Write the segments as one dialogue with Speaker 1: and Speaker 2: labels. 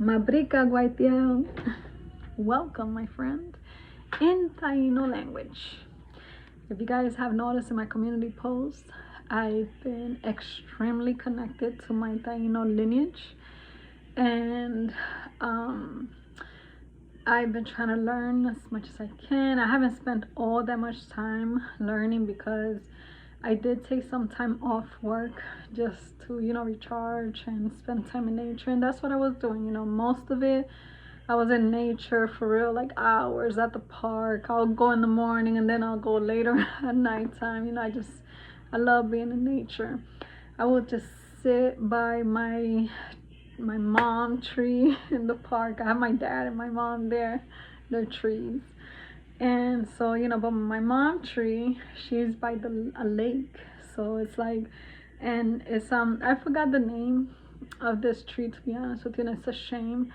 Speaker 1: Mabrika Guaitiao. Welcome, my friend, in Taino language. If you guys have noticed in my community posts, I've been extremely connected to my Taino lineage, and I've been trying to learn as much as I can. I haven't spent all that much time learning because I did take some time off work just to, recharge and spend time in nature. And that's what I was doing, most of it. I was in nature for real, like hours at the park. I'll go in the morning and then I'll go later at nighttime. I love being in nature. I would just sit by my mom tree in the park. I have my dad and my mom there. They're trees. And so, but my mom tree, she's by a lake. So it's like, and it's, I forgot the name of this tree, to be honest with you, and it's a shame.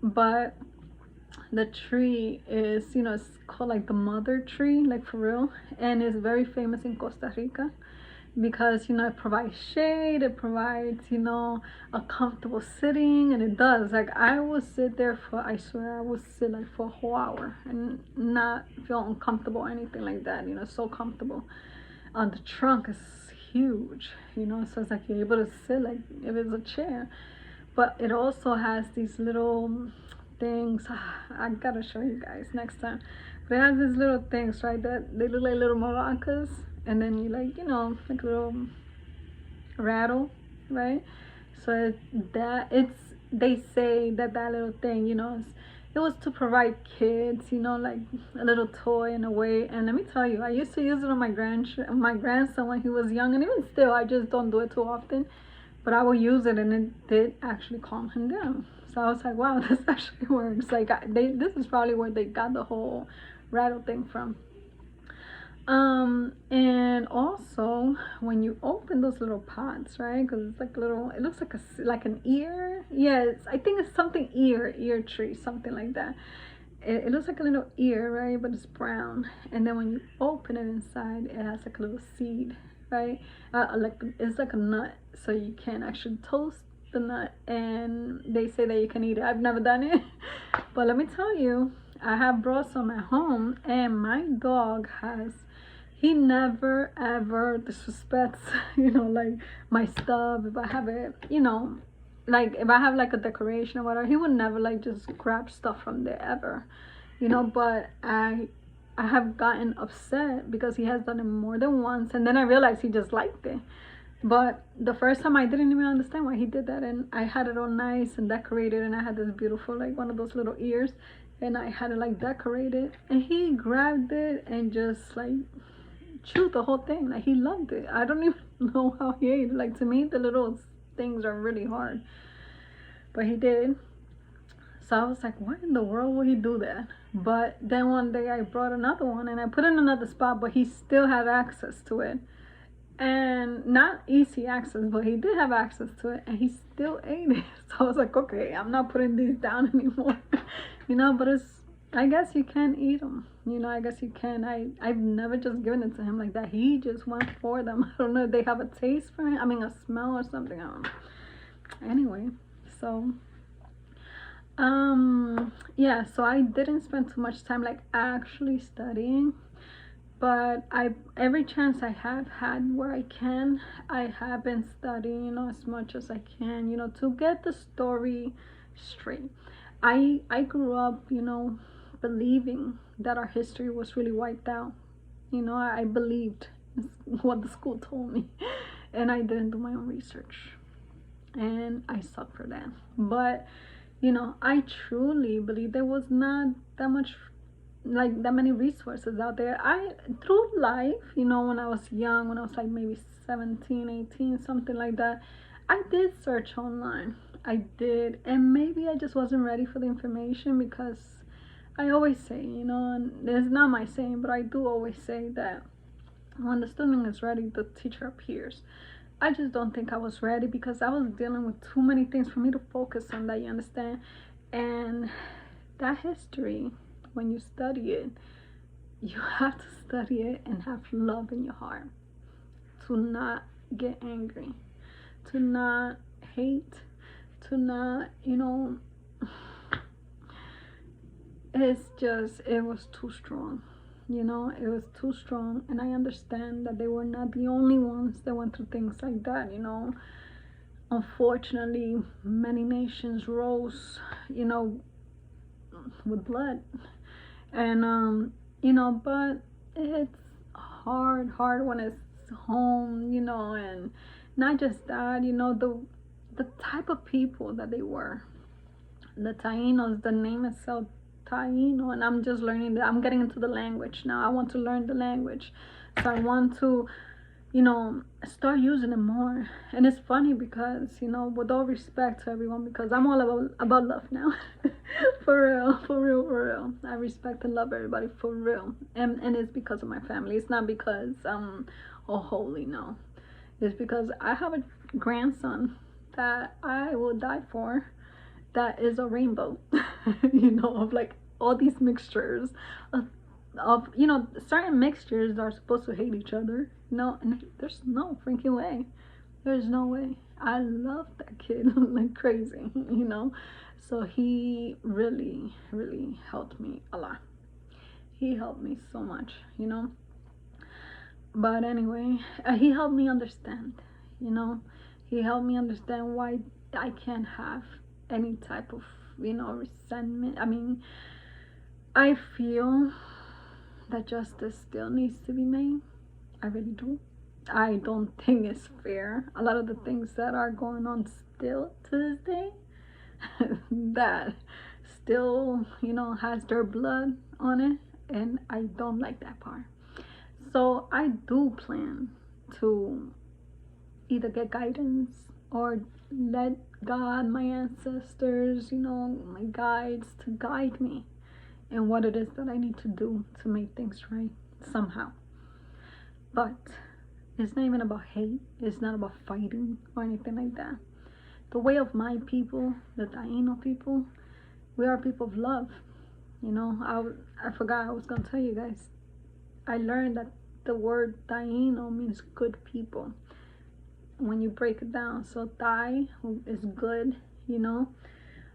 Speaker 1: But the tree is, it's called like the mother tree, like for real. And it's very famous in Costa Rica because it provides shade, it provides a comfortable sitting, and it does. Like I would sit there I swear I would sit like for a whole hour and not feel uncomfortable or anything like that. So comfortable. The trunk is huge, so it's like you're able to sit like if it's a chair. But it also has these little things. I gotta show you guys next time. But it has these little things, right, that they look like little maracas, and then you like like a little rattle, right? So they say that little thing, it was to provide kids, like a little toy in a way. And let me tell you, I used to use it on my grandson when he was young, and even still I just don't do it too often, but I will use it, and it did actually calm him down. So I was like, wow, this actually works. Like this is probably where they got the whole rattle thing from. And also when you open those little pots, right, because it's like it looks like an ear. Yeah, I think it's something ear tree, something like that. It looks like a little ear, right, but it's brown. And then when you open it inside, it has like a little seed, right? It's like a nut, so you can actually toast the nut, and they say that you can eat it. I've never done it, but let me tell you, I have brought some at home, and my dog he never ever disrespects like my stuff. If I have it, like if I have like a decoration or whatever, he would never like just grab stuff from there ever, but I have gotten upset because he has done it more than once, and then I realized he just liked it. But the first time I didn't even understand why he did that, and I had it all nice and decorated, and I had this beautiful like one of those little ears, and I had it like decorated, and he grabbed it and just like chewed the whole thing. Like he loved it. I don't even know how he ate it. Like to me the little things are really hard, but he did. So I was like, why in the world would he do that? But then one day I brought another one and I put it in another spot, but he still had access to it. And not easy access, but he did have access to it, and he still ate it. So I was like, okay, I'm not putting these down anymore. But I guess you can eat them. I guess you can. I've never just given it to him like that. He just went for them. I don't know if they have a taste for it. I mean, a smell or something. I don't know. Anyway, so yeah, so I didn't spend too much time like actually studying, but every chance I have had where I have been studying, as much as I can, to get the story straight. I grew up, believing that our history was really wiped out. I believed what the school told me, and I didn't do my own research, and I suck for that. But I truly believe there was not that many resources out there. Through life, when I was young, when I was like maybe 17, 18, something like that, I did search online. I did, and maybe I just wasn't ready for the information, because I always say, and it's not my saying, but I do always say that when the student is ready, the teacher appears. I just don't think I was ready, because I was dealing with too many things for me to focus on, that you understand. And that history, when you study it, you have to study it and have love in your heart, to not get angry, to not hate, to not, you know, it was too strong. You know, it was too strong. And I understand that they were not the only ones that went through things like that, you know. Unfortunately, many nations rose, you know, with blood. And, you know, but it's hard when it's home, you know, and not just that, you know, the type of people that they were. The Tainos, the name itself, Taino, and I'm just learning that. I'm getting into the language now. I want to learn the language, so I want to, you know, start using it more. And it's funny because, you know, with all respect to everyone, because I'm all about love now. For real, for real, for real. I respect and love everybody for real. And it's because of my family. It's not because oh holy, no. It's because I have a grandson that I will die for, that is a rainbow. You know, of like all these mixtures of, you know, certain mixtures are supposed to hate each other. No, and there's no freaking way. There's no way. I love that kid like crazy, you know. So he really, really helped me a lot. He helped me so much, you know. But anyway, he helped me understand, you know. He helped me understand why I can't have any type of, you know, resentment. I mean, I feel that justice still needs to be made. I really do. I don't think it's fair. A lot of the things that are going on still to this day, that still, you know, has their blood on it, and I don't like that part. So I do plan to either get guidance or let God, my ancestors, you know, my guides, to guide me in what it is that I need to do to make things right somehow. But it's not even about hate. It's not about fighting or anything like that. The way of my people, the Taino people, we are people of love. You know, I forgot I was going to tell you guys. I learned that the word Taino means good people when you break it down. So Tai is good, you know.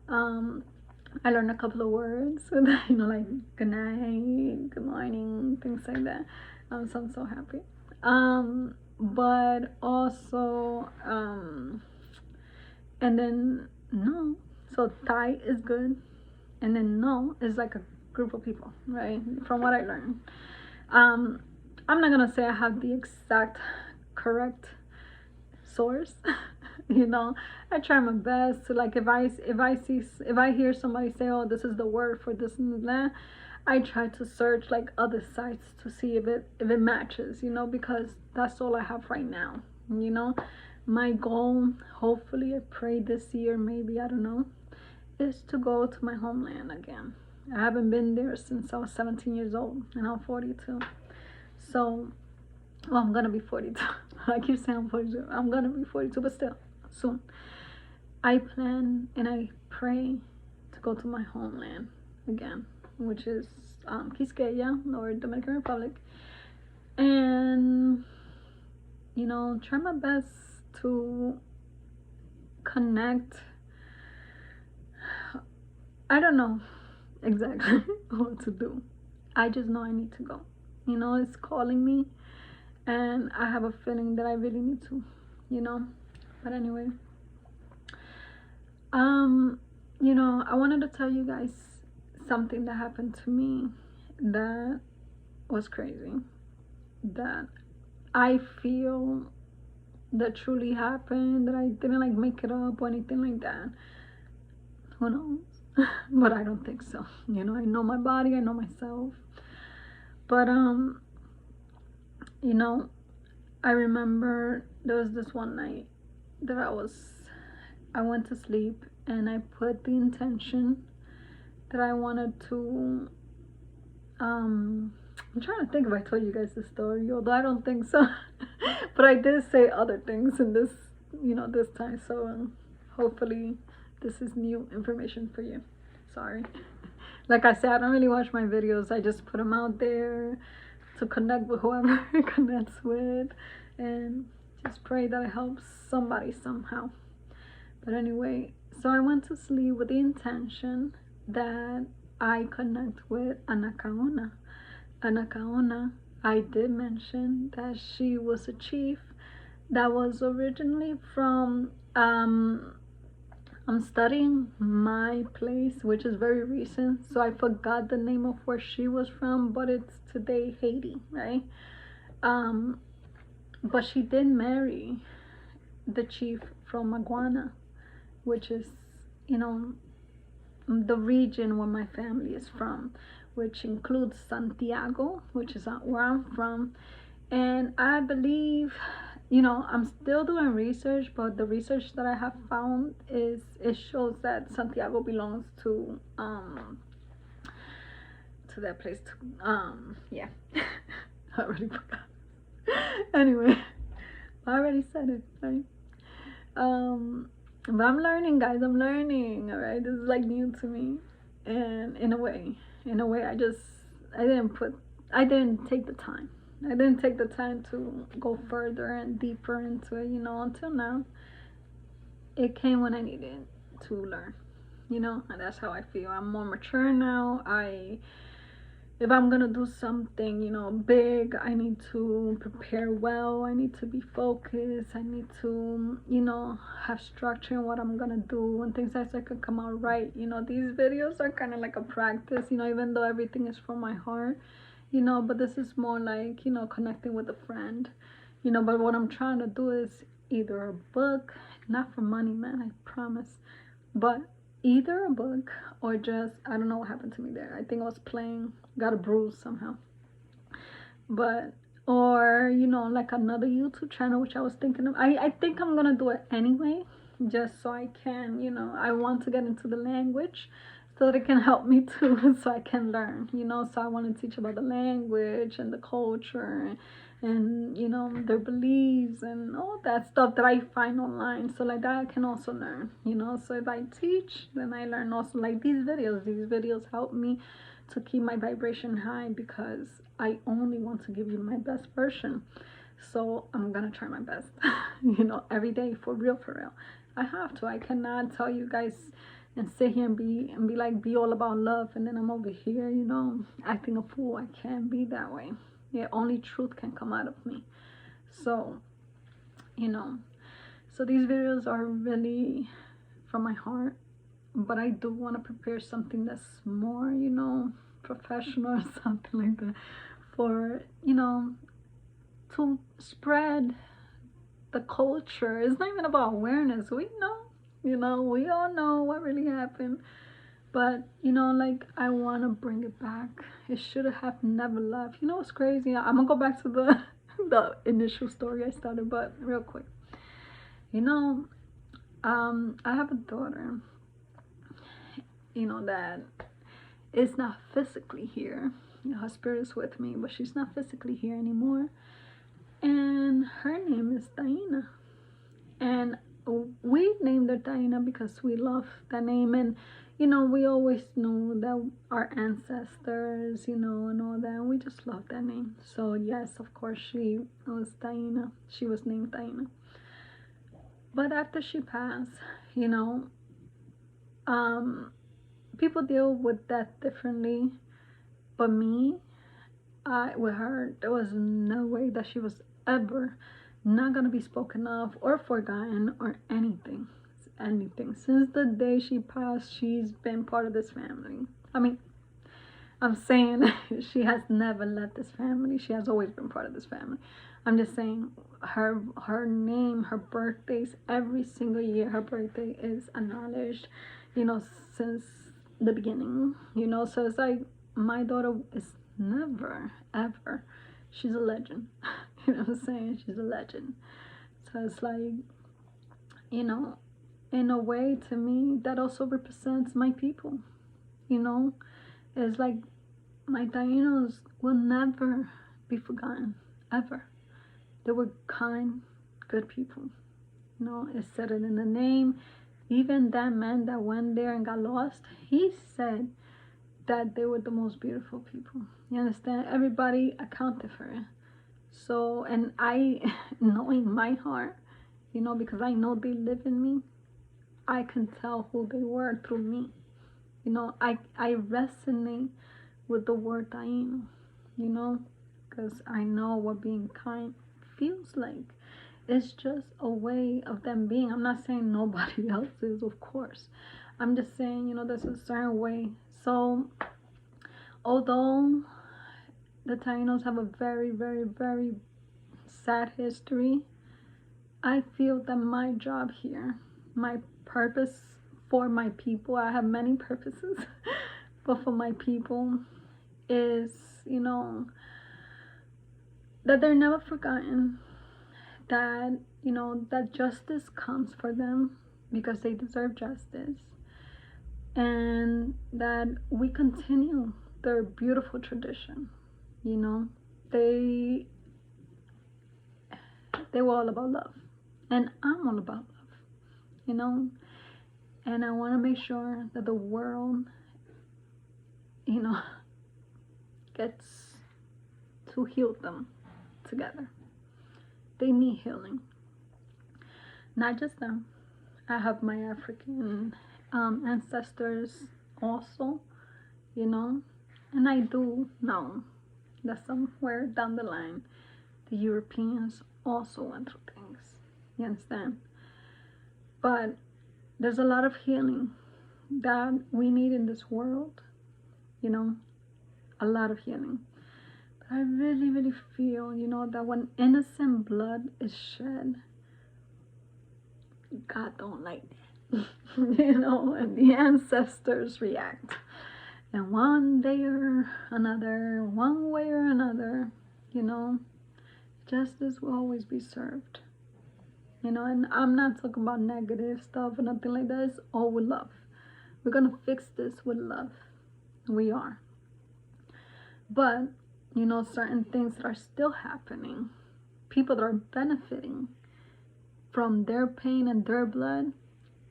Speaker 1: I learned a couple of words, you know, like good night, good morning, things like that. So I'm so happy. But also, and then no. So Tai is good, and then no is like a group of people, right? From what I learned. I'm not gonna say I have the exact correct source. You know, I try my best to, like, if I hear somebody say, oh, this is the word for this and that, I try to search like other sites to see if it matches, you know, because that's all I have right now. You know, my goal, hopefully, I pray this year, maybe, I don't know, is to go to my homeland again. I haven't been there since I was 17 years old, and I'm 42. So, well, I'm gonna be 42. I keep saying I'm 42. I'm gonna be 42, but still, soon. I plan and I pray to go to my homeland again, which is Quisqueya, or Dominican Republic, and, you know, try my best to connect. I don't know exactly what to do. I just know I need to go. You know, it's calling me, and I have a feeling that I really need to, you know. But anyway, you know, I wanted to tell you guys something that happened to me that was crazy, that I feel that truly happened, that I didn't like make it up or anything like that. Who knows? But I don't think so. You know, I know my body, I know myself. But you know, I remember there was this one night that I went to sleep, and I put the intention that I wanted to, I'm trying to think if I told you guys this story, although I don't think so. But I did say other things in this, you know, this time. So hopefully this is new information for you. Sorry. Like I said, I don't really watch my videos. I just put them out there to connect with whoever it connects with, and just pray that it helps somebody somehow. But anyway, So I went to sleep with the intention that I connect with Anakaona. Anakaona, I did mention that she was a chief that was originally from I'm studying my place, which is very recent, so I forgot the name of where she was from, but it's today Haiti, right? Um, but she did marry the chief from Maguana, which is, you know, the region where my family is from, which includes Santiago, which is where I'm from. And I believe, I'm still doing research, but the research that I have found is it shows that Santiago belongs to that place. Yeah, I already forgot. Anyway, I already said it, right? But I'm learning, guys. I'm learning. All right, this is like new to me, and in a way, I didn't take the time. I didn't take the time to go further and deeper into it. Until now, it came when I needed to learn. And that's how I feel. I'm more mature now. If I'm gonna do something, big, I need to prepare well. I need to be focused. I need to, have structure in what I'm gonna do and things like that could come out right. These videos are kind of like a practice, even though everything is from my heart, but this is more like, connecting with a friend, but what I'm trying to do is either a book, not for money, man, I promise, but either a book or just, I don't know what happened to me there. I think I was playing, got a bruise somehow. But, or, like another YouTube channel, which I was thinking of. I think I'm going to do it anyway, just so I can, I want to get into the language so that it can help me too, so I can learn, so I want to teach about the language and the culture and their beliefs and all that stuff that I find online, so like that I can also learn, so if I teach, then I learn also. Like these videos help me to keep my vibration high because I only want to give you my best version. So I'm gonna try my best, every day, for real, for real. I have to. I cannot tell you guys and sit here and be like, be all about love, and then I'm over here, acting a fool. I can't be that way. Yeah, only truth can come out of me. So, so these videos are really from my heart, but I do want to prepare something that's more, professional or something like that for, to spread the culture. It's not even about awareness. We know, we all know what really happened. But, like, I want to bring it back. It should have never left. What's crazy? I'm going to go back to the, the initial story I started, but real quick. I have a daughter, that is not physically here. Her spirit is with me, but she's not physically here anymore. And her name is Taina. And we named her Taina because we love that name. And, we always know that our ancestors, and all that. And we just love that name. So, yes, of course, she was Taina. She was named Taina. But after she passed, people deal with death differently. But me, with her, there was no way that she was ever not gonna be spoken of or forgotten or anything. Since the day she passed, she's been part of this family. I mean, I'm saying she has never left this family. She has always been part of this family. I'm just saying her name, her birthdays, every single year her birthday is acknowledged, since the beginning, so it's like my daughter is never ever, she's a legend. What I'm saying? She's a legend. So it's like, in a way, to me, that also represents my people. It's like my Tainos will never be forgotten, ever. They were kind, good people. It said it in the name. Even that man that went there and got lost, he said that they were the most beautiful people. You understand? Everybody accounted for it. So, and I, knowing my heart, because I know they live in me, I can tell who they were through me. You know, I resonate with the word Taino, you know, because I know what being kind feels like. It's just a way of them being. I'm not saying nobody else is, of course. I'm just saying, you know, there's a certain way. So, although the Tainos have a very, very, very sad history, I feel that my job here, my purpose for my people, I have many purposes, but for my people is, you know, that they're never forgotten, that, you know, that justice comes for them because they deserve justice, and that we continue their beautiful tradition. You know, they were all about love, and I'm all about love, you know, and I want to make sure that the world, you know, gets to heal them together. They need healing. Not just them. I have my African ancestors also, you know, and I do know that somewhere down the line, the Europeans also went through things. You understand? But there's a lot of healing that we need in this world, you know, a lot of healing. But I really, really feel, you know, that when innocent blood is shed, God don't like that. You know, and the ancestors react. And one day or another, one way or another, you know, justice will always be served. You know, and I'm not talking about negative stuff or nothing like that. It's all with love. We're going to fix this with love. We are. But, you know, certain things that are still happening, people that are benefiting from their pain and their blood,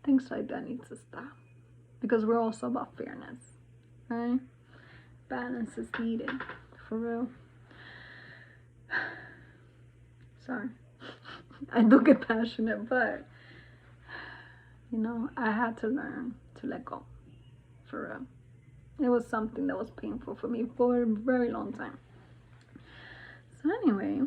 Speaker 1: things like that need to stop. Because we're also about fairness, right? Balance is needed, for real. Sorry. I do get passionate, but, you know, I had to learn to let go, for real. It was something that was painful for me for a very long time. So anyway,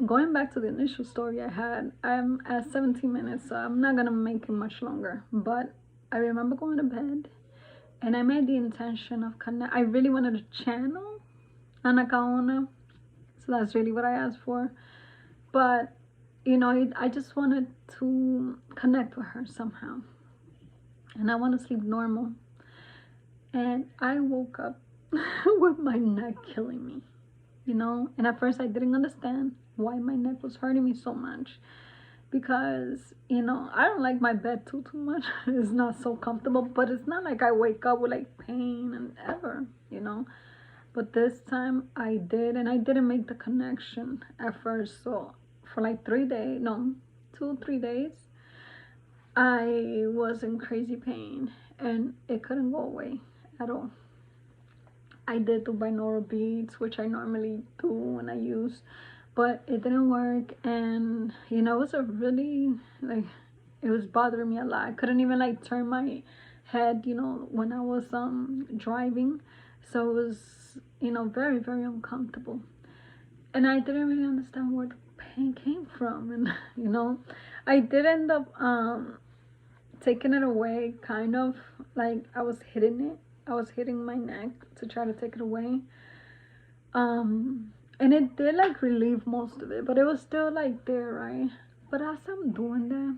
Speaker 1: going back to the initial story I had, I'm at 17 minutes, so I'm not gonna make it much longer. But I remember going to bed, and I made the intention of I really wanted to channel Anakaona, so that's really what I asked for. But you know, I just wanted to connect with her somehow, and I want to sleep normal. And I woke up with my neck killing me, you know. And at first I didn't understand why my neck was hurting me so much, because, you know, I don't like my bed too much. It's not so comfortable, but it's not like I wake up with like pain and ever, you know. But this time I did, and I didn't make the connection at first. So for like 3 days, no, 2, 3 days, I was in crazy pain, and it couldn't go away at all. I did do binaural beats, which I normally do when I use, but it didn't work. And you know, it was a really, like, it was bothering me a lot. I couldn't even like turn my head, you know, when I was driving. So it was, you know, very, very uncomfortable, and I didn't really understand where the pain came from. And you know, I did end up taking it away, kind of like I was hitting my neck to try to take it away. And it did like relieve most of it, but it was still like there, right? But as I'm doing that,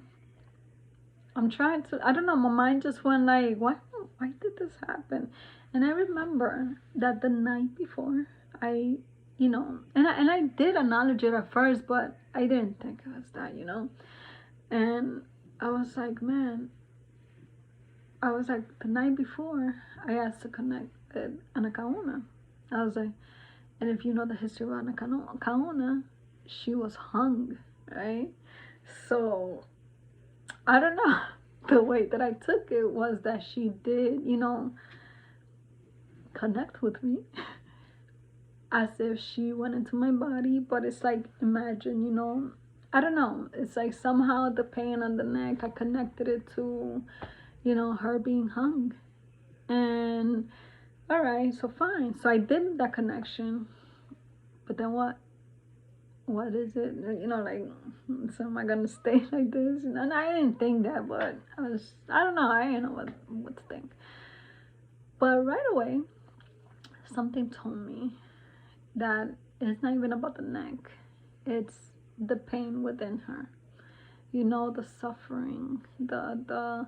Speaker 1: I'm trying to, I don't know, my mind just went like, why did this happen? And I remember that the night before, I, you know, and I did acknowledge it at first, but I didn't think it was that, you know. And I was like, man, the night before, I asked to connect with Anakaona. I was like, and if you know the history of Anakaona, she was hung, right? So, I don't know. The way that I took it was that she did, you know, connect with me as if she went into my body. But it's like, imagine, you know, I don't know. It's like somehow the pain on the neck, I connected it to, you know, her being hung. And all right, so fine. So I did that connection. But then what? What is it? You know, like, so am I gonna stay like this? And I didn't think that, but I don't know. I didn't know what to think. But right away, something told me that it's not even about the neck. It's the pain within her. You know, the suffering, the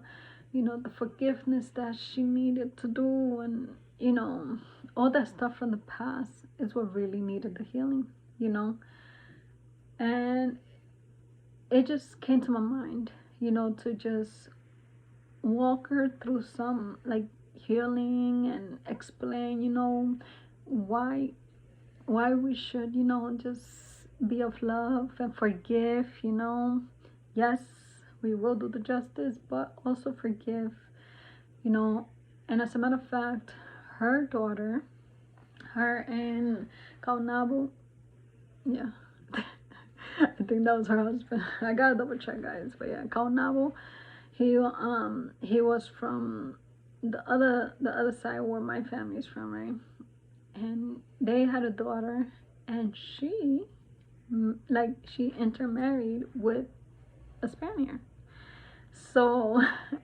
Speaker 1: forgiveness that she needed to do, and all that stuff from the past is what really needed the healing. You know, and it just came to my mind, to just walk her through some like healing and explain, why why we should, just be of love and forgive, Yes, we will do the justice, but also forgive, you know. And as a matter of fact, her daughter, her and Kaunabu, yeah, I think that was her husband. I gotta double check, guys. But yeah, Kaunabu, he was from the other side where my family's from, right? And they had a daughter, and she intermarried with a Spaniard. So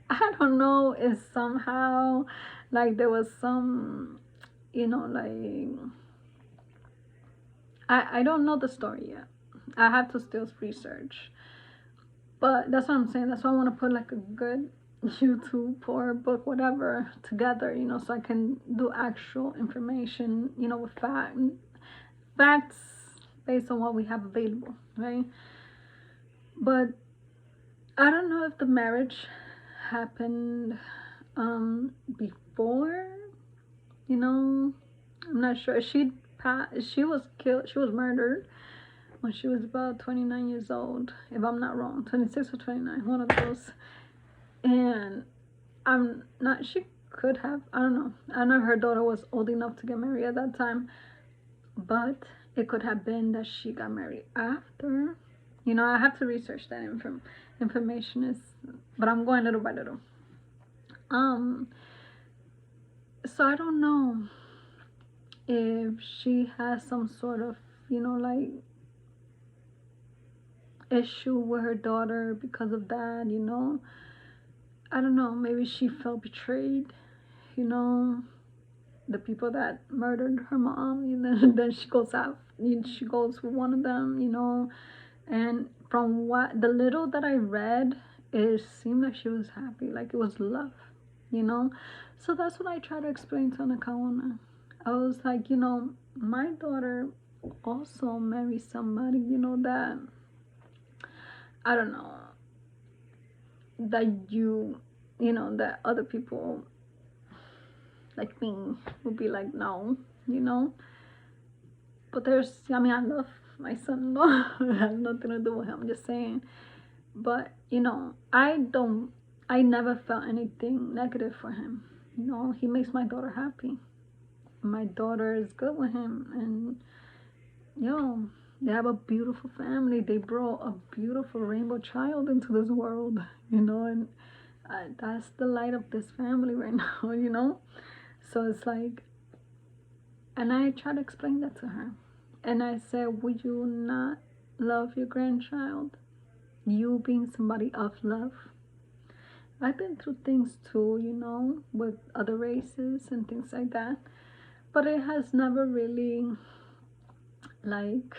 Speaker 1: I don't know if somehow like there was some, like I don't know the story yet. I have to still research. But that's what I'm saying. That's why I want to put like a good YouTube or book, whatever, together, so I can do actual information, with facts based on what we have available, right? But I don't know if the marriage happened before, I'm not sure. She was killed. She was murdered when she was about 29 years old, if I'm not wrong, 26 or 29, one of those. And I'm not. She could have. I don't know. I know her daughter was old enough to get married at that time, but it could have been that she got married after. I have to research that information is, but I'm going little by little. So I don't know if she has some sort of, like issue with her daughter because of that, I don't know, maybe she felt betrayed, you know, the people that murdered her mom, then she goes out, she goes with one of them, and from what the little that I read, it seemed like she was happy, like it was love, so that's what I try to explain to Nakawana. I was like, my daughter also married somebody, that I don't know, that that other people like me would be like, no, you know. But I mean, I love my son-in-law. It has nothing to do with him. I'm just saying. But I never felt anything negative for him. He makes my daughter happy. My daughter is good with him, and they have a beautiful family. They brought a beautiful rainbow child into this world, and that's the light of this family right now. So it's like, and I try to explain that to her. And I said, would you not love your grandchild? You being somebody of love. I've been through things too, with other races and things like that. But it has never really, like,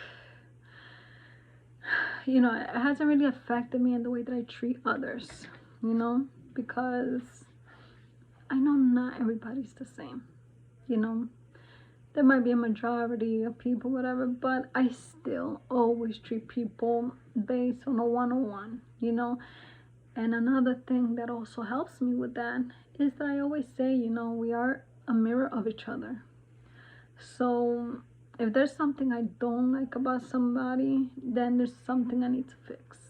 Speaker 1: it hasn't really affected me in the way that I treat others, because I know not everybody's the same, There might be a majority of people, whatever, but I still always treat people based on a one-on-one, And another thing that also helps me with that is that I always say, we are a mirror of each other. So if there's something I don't like about somebody, then there's something I need to fix.